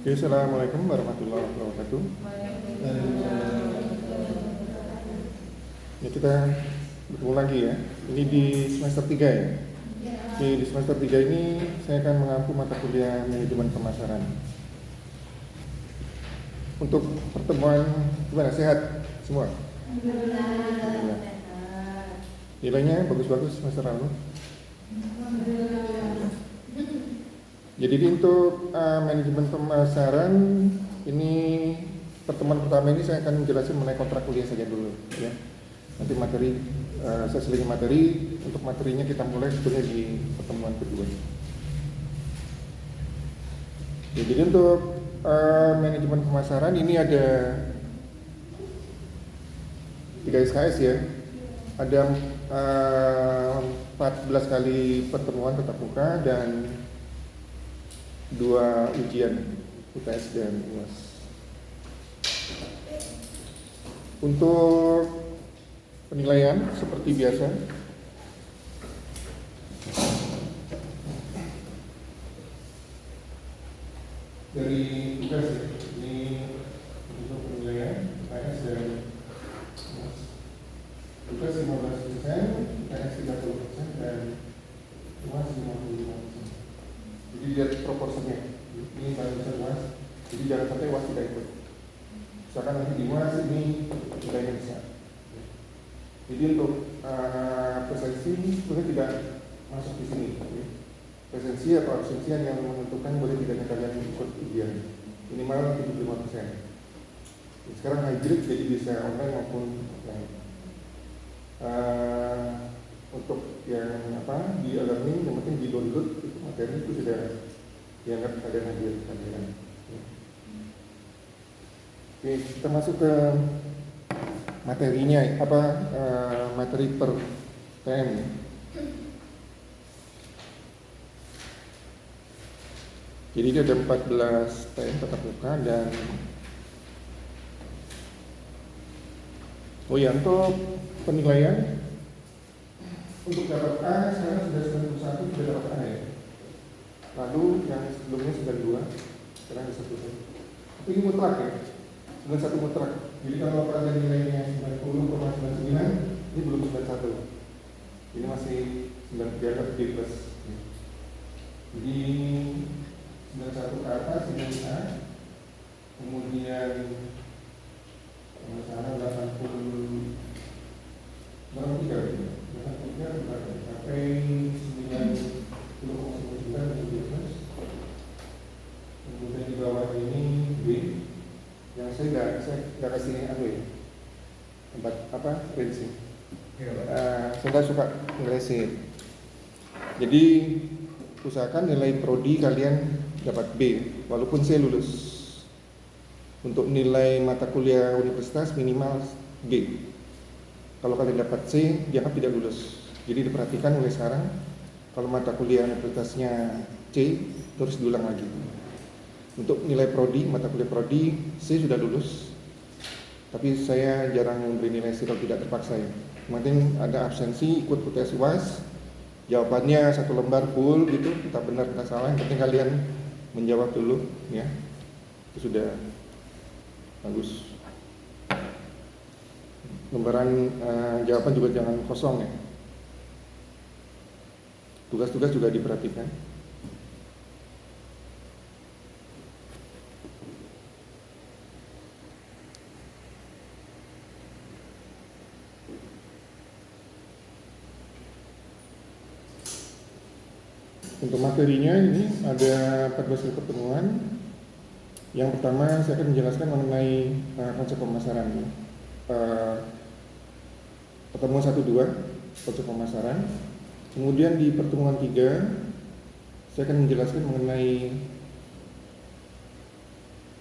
Oke, assalamualaikum warahmatullahi wabarakatuh. Ya, kita bertemu lagi ya. Ini di semester 3 ya. Oke, di semester 3 ini saya akan mengampu mata kuliah manajemen pemasaran. Untuk pertemuan gimana? Sehat semua? Alhamdulillah. Nilainya bagus-bagus semester lalu. Jadi untuk manajemen pemasaran ini pertemuan pertama ini saya akan menjelaskan mengenai kontrak kuliah saja dulu ya. Nanti materi saya selingi materi, untuk materinya kita mulai sebetulnya di pertemuan kedua. Ya, jadi untuk manajemen pemasaran ini ada 3 SKS ya. Ada 14 kali pertemuan tatap muka dan 2 ujian UTS dan UAS. Untuk penilaian seperti biasa, dari tugas ya, ini untuk penilaian UTS dan UAS. Tugas 15%, UTS 30% dan UAS 55%. Jadi lihat proporsinya, ini paling besar UAS, jadi jangan sampai UAS tidak ikut. Misalkan nanti di UAS ini nilainya besar. Jadi untuk presensi sebenarnya tidak masuk di sini. Presensi atau absensi yang menentukan boleh tidaknya kalian ikut ujian minimal 75%. Sekarang hybrid, jadi bisa online maupun offline. Untuk yang di e-learning, yang penting di download itu materi itu sudah dianggap kalian hadir kalian. Oke, kita masuk ke materinya, materi per TM. Jadi dia ada 14 TM tatap muka dan untuk penilaian untuk dapat A sekarang sudah 91 sudah dapat A ya. Lalu yang sebelumnya 92, sekarang 1. Tapi ini mutlak ya, 91 mutlak. Jadi kalau kalian nilainya 90,99, ini belum 91. Ini masih 93 B plus. Jadi 91 ke atas ini A. Kemudian misalnya 80 berapa 3 ini? 83 sampai 90,99. Kemudian di bawah ini B. Yang saya nggak kasih ya, tempat range. Saya suka ngeresin. Jadi usahakan nilai prodi kalian dapat B, walaupun saya lulus. Untuk nilai mata kuliah universitas minimal B. Kalau kalian dapat C, dianggap tidak lulus. Jadi diperhatikan mulai sekarang, kalau mata kuliah universitasnya C, terus diulang lagi. Untuk nilai prodi, mata kuliah prodi, C sudah lulus. Tapi saya jarang memberi nilai C kalau tidak terpaksa ya. Yang penting ada absensi, ikut UTS UAS, jawabannya 1 lembar full gitu, kita benar kita salah. Yang penting kalian menjawab dulu ya. Itu sudah bagus. Lembaran jawaban juga jangan kosong ya. Tugas-tugas juga diperhatikan. Untuk materinya ini ada 14 kali pertemuan. Yang pertama saya akan menjelaskan mengenai konsep pemasaran. Pertemuan 1-2 konsep pemasaran. Kemudian di pertemuan 3 saya akan menjelaskan mengenai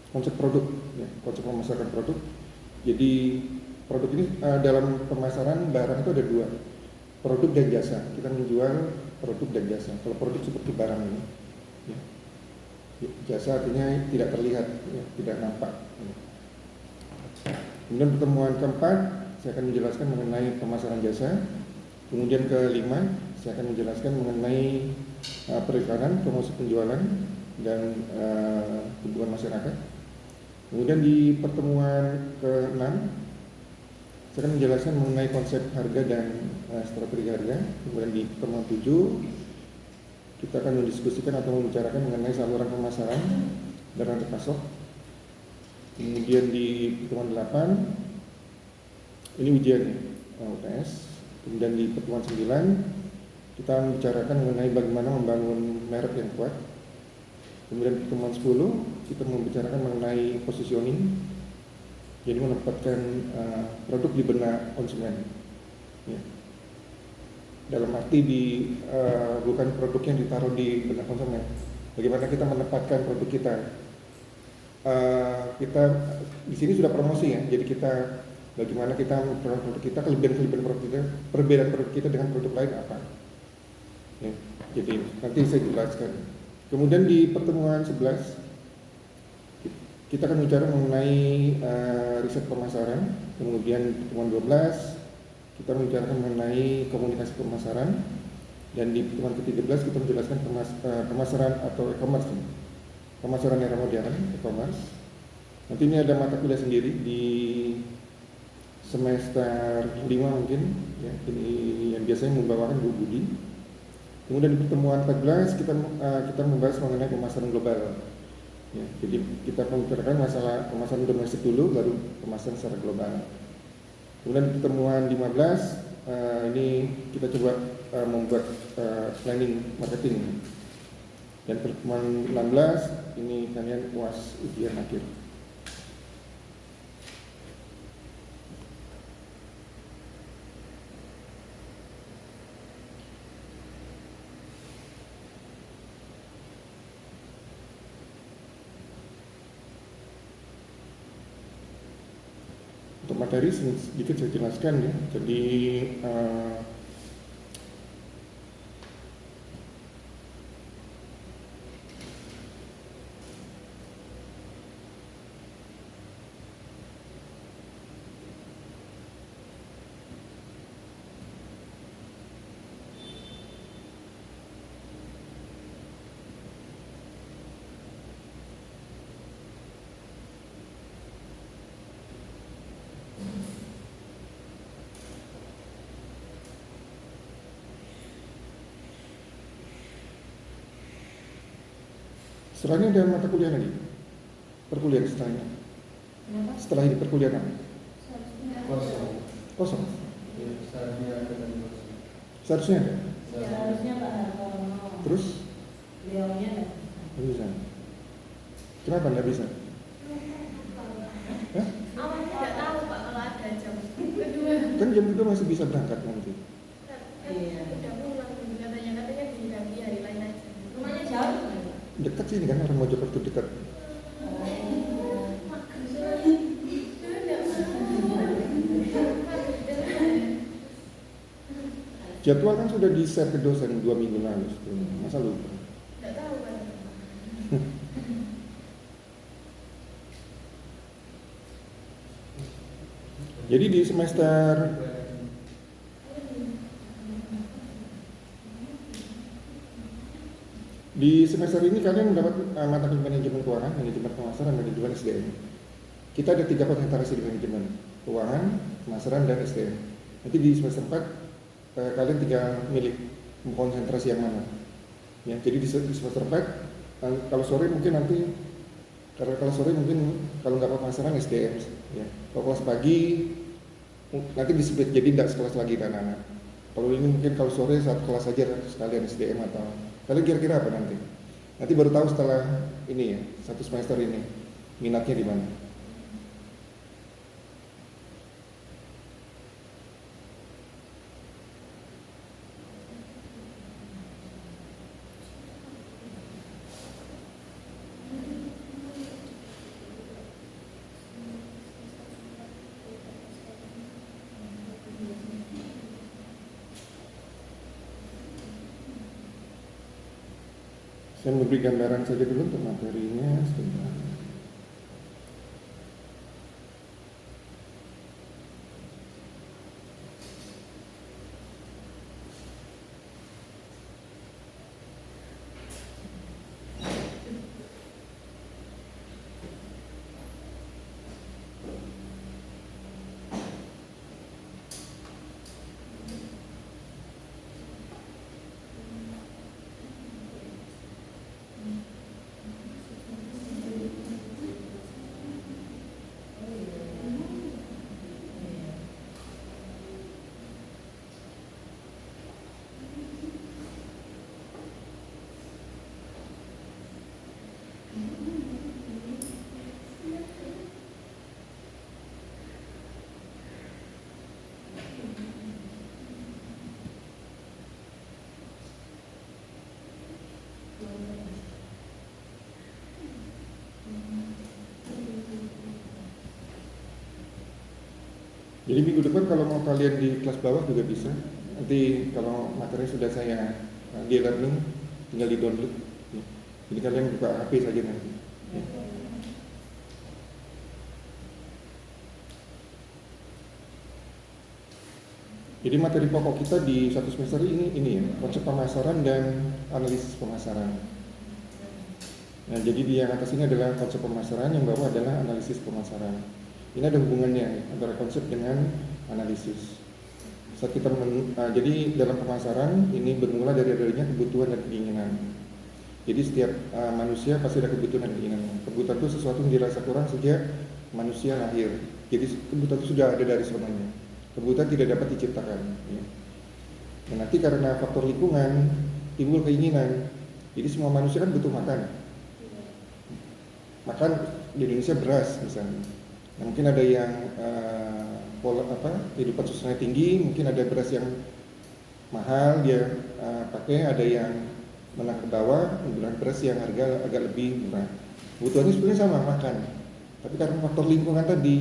konsep produk, ya, konsep pemasaran produk. Jadi produk ini dalam pemasaran barang itu ada 2, produk dan jasa. Kita menjual produk dan jasa. Kalau produk seperti barang ini, ya. Jasa artinya tidak terlihat, ya, tidak nampak. Ya. Kemudian pertemuan keempat saya akan menjelaskan mengenai pemasaran jasa. Kemudian kelima saya akan menjelaskan mengenai periklanan, promosi penjualan dan hubungan masyarakat. Kemudian di pertemuan ke-6 saya akan menjelaskan mengenai konsep harga dan strategi harga. Kemudian di pertemuan 7 kita akan mendiskusikan atau membicarakan mengenai saluran pemasaran dan rantai pasok. Kemudian di pertemuan 8 ini ujian UTS. Kemudian di pertemuan 9 kita membicarakan mengenai bagaimana membangun merek yang kuat. Kemudian pertemuan 10 kita membicarakan mengenai positioning, jadi menempatkan produk di benak konsumen. Ya. Dalam arti bukan produk yang ditaruh di benak konsumen. Bagaimana kita menempatkan produk kita. Kita di sini sudah promosi ya, jadi kita bagaimana kita memperoleh produk kita, kelebihan produk kita, perbedaan produk kita dengan produk lain apa. Ya, jadi nanti saya jelaskan. Kemudian di pertemuan 11 kita akan bicara mengenai riset pemasaran. Kemudian pertemuan 12 kita membicarakan mengenai komunikasi pemasaran. Dan di pertemuan ke-13 kita menjelaskan pemasaran atau e-commerce, pemasaran era modern, e-commerce. Nanti ini ada mata kuliah sendiri di semester 5 mungkin ya, ini yang biasanya membawakan Bu Budi. Kemudian di pertemuan 14 kita membahas mengenai pemasaran global. Ya, jadi kita membicarakan masalah pemasaran domestik dulu, baru pemasaran secara global. Kemudian di pertemuan 15 ini kita coba membuat planning marketing. Dan pertemuan 16 ini kalian UAS ujian akhir. Untuk materi sedikit saya jelaskan ya. Jadi setelahnya ada mata kuliah lagi, perkuliahan setelahnya. Setelah ini perkuliahan kosong. Seharusnya ada. Seharusnya Pak Hartono. Terus? Beliaunya Nggak bisa. Kenapa nggak bisa? Awalnya nggak tahu Pak kalau ada jam kedua. Kan jam 2 masih bisa berangkat nanti. Iya. Udah pulang katanya diganti hari lain aja. Rumahnya jauh nggak? Dekat sini kan, orang Mojokerto dekat. Jadwal kan sudah di-share ke dosen 2 minggu lalu sebelumnya. Masa lupa? Nggak tahu Pak. Jadi di semester ini kalian mendapat mata kuliah manajemen keuangan, manajemen pemasaran, manajemen SDM. Kita ada 3 konsentrasi di manajemen keuangan, pemasaran, dan SDM. Nanti di semester 4 kalian tinggal milih konsentrasi yang mana. Ya, jadi di semester 4 kalau sore mungkin nanti kalau nggak pemasaran SDM. Ya. Kalau kelas pagi nanti di-split jadi tidak sekelas lagi dan anak. Kalau ini mungkin kalau sore saat kelas aja sekalian SDM atau kalian kira-kira apa nanti? Nanti baru tahu setelah ini ya, 1 semester ini minatnya di mana. Saya memberi gambaran saja dulu untuk materinya sebentar. Jadi minggu depan kalau mau kalian di kelas bawah juga bisa. Nanti kalau materi sudah saya di learning tinggal di download. Ya. Jadi kalian buka HP saja nanti. Ya. Jadi materi pokok kita di satu semester ini ya, konsep pemasaran dan analisis pemasaran. Nah, jadi di yang atas ini adalah konsep pemasaran, yang bawah adalah analisis pemasaran. Ini ada hubungannya antara konsep dengan analisis. Saat kita jadi dalam pemasaran ini bermula dari adanya kebutuhan dan keinginan. Jadi setiap manusia pasti ada kebutuhan dan keinginan. Kebutuhan itu sesuatu yang dirasa kurang sejak manusia lahir. Jadi kebutuhan itu sudah ada dari sebenarnya. Kebutuhan tidak dapat diciptakan. Ya. Dan nanti karena faktor lingkungan timbul keinginan. Jadi semua manusia kan butuh makan. Makan di Indonesia beras misalnya. Nah, mungkin ada yang kehidupan sosialnya tinggi, mungkin ada beras yang mahal dia pakai, ada yang menang ke bawah, menggunakan beras yang harga agak lebih murah. Kebutuhannya sebenarnya sama, makan. Tapi karena faktor lingkungan tadi,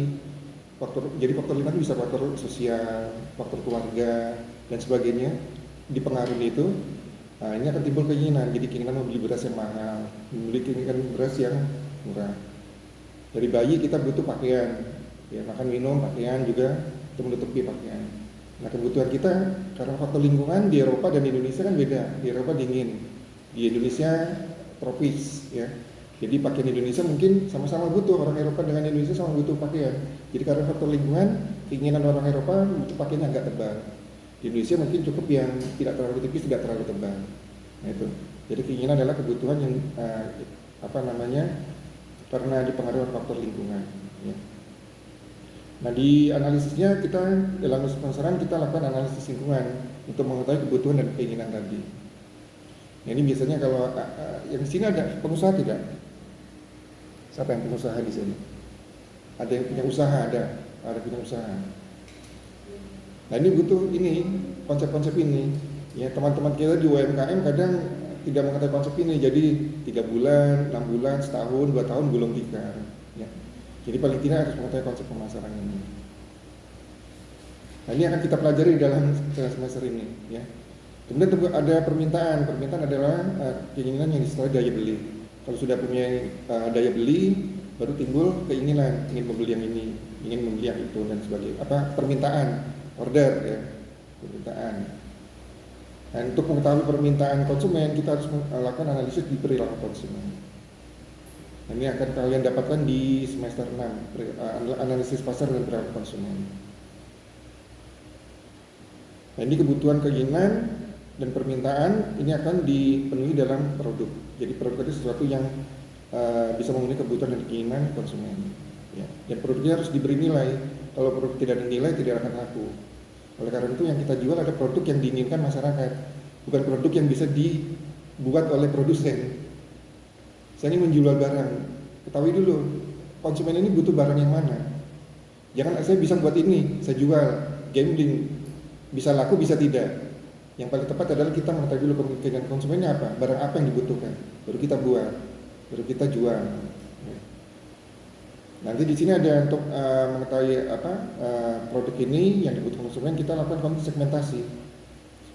jadi faktor lingkungan bisa faktor sosial, faktor keluarga dan sebagainya dipengaruhi itu. Nah, ini akan timbul keinginan, jadi keinginan membeli beras yang mahal, membeli keinginan beras yang murah. Dari bayi kita butuh pakaian, ya makan minum, pakaian juga untuk menutupi pakaian. Nah kebutuhan kita karena faktor lingkungan di Eropa dan di Indonesia kan beda. Di Eropa dingin, di Indonesia tropis, ya. Jadi pakaian Indonesia mungkin sama-sama butuh, orang Eropa dengan Indonesia sama butuh pakaian. Jadi karena faktor lingkungan, keinginan orang Eropa butuh pakaian yang agak tebal. Di Indonesia mungkin cukup yang tidak terlalu tipis, tidak terlalu tebal. Nah itu. Jadi keinginan adalah kebutuhan yang karena dipengaruhi oleh faktor lingkungan. Ya. Nah di analisisnya kita dalam pemasaran kita lakukan analisis lingkungan untuk mengetahui kebutuhan dan keinginan tadi. Nah ini biasanya kalau yang di sini ada pengusaha tidak? Siapa yang pengusaha di sini? Ada yang punya usaha, ada punya usaha. Nah ini butuh ini konsep-konsep ini. Ya teman-teman kita di UMKM kadang tidak mengetahui konsep ini, jadi 3 bulan, 6 bulan, setahun, 2 tahun belum tikar. Ya. Jadi paling tidak harus mengetahui konsep pemasaran ini. Nah ini akan kita pelajari dalam semester ini. Ya. Kemudian ada permintaan. Permintaan adalah keinginan yang disebut daya beli. Kalau sudah punya daya beli, baru timbul keinginan, ingin membeli yang ini, ingin membeli yang itu dan sebagainya. Permintaan, order, ya, permintaan. Dan untuk mengetahui permintaan konsumen, kita harus melakukan analisis di perilaku konsumen. Nah, ini akan kalian dapatkan di semester 6, analisis pasar dan perilaku konsumen. Nah, ini kebutuhan, keinginan, dan permintaan ini akan dipenuhi dalam produk. Jadi produk itu sesuatu yang bisa memenuhi kebutuhan dan keinginan konsumen. Ya. Dan produknya harus diberi nilai. Kalau produk tidak ada nilai, tidak akan laku. Oleh karena itu yang kita jual ada produk yang diinginkan masyarakat, bukan produk yang bisa dibuat oleh produsen. Saya ini menjual barang, ketahui dulu konsumen ini butuh barang yang mana. Jangan saya bisa buat ini, saya jual, gambling, bisa laku bisa tidak. Yang paling tepat adalah kita mengetahui dulu kemungkinan konsumennya apa, barang apa yang dibutuhkan, baru kita buat, baru kita jual. Nanti di sini ada untuk mengetahui produk ini yang dibutuhkan konsumen, kita lakukan segmentasi.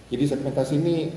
Jadi segmentasi ini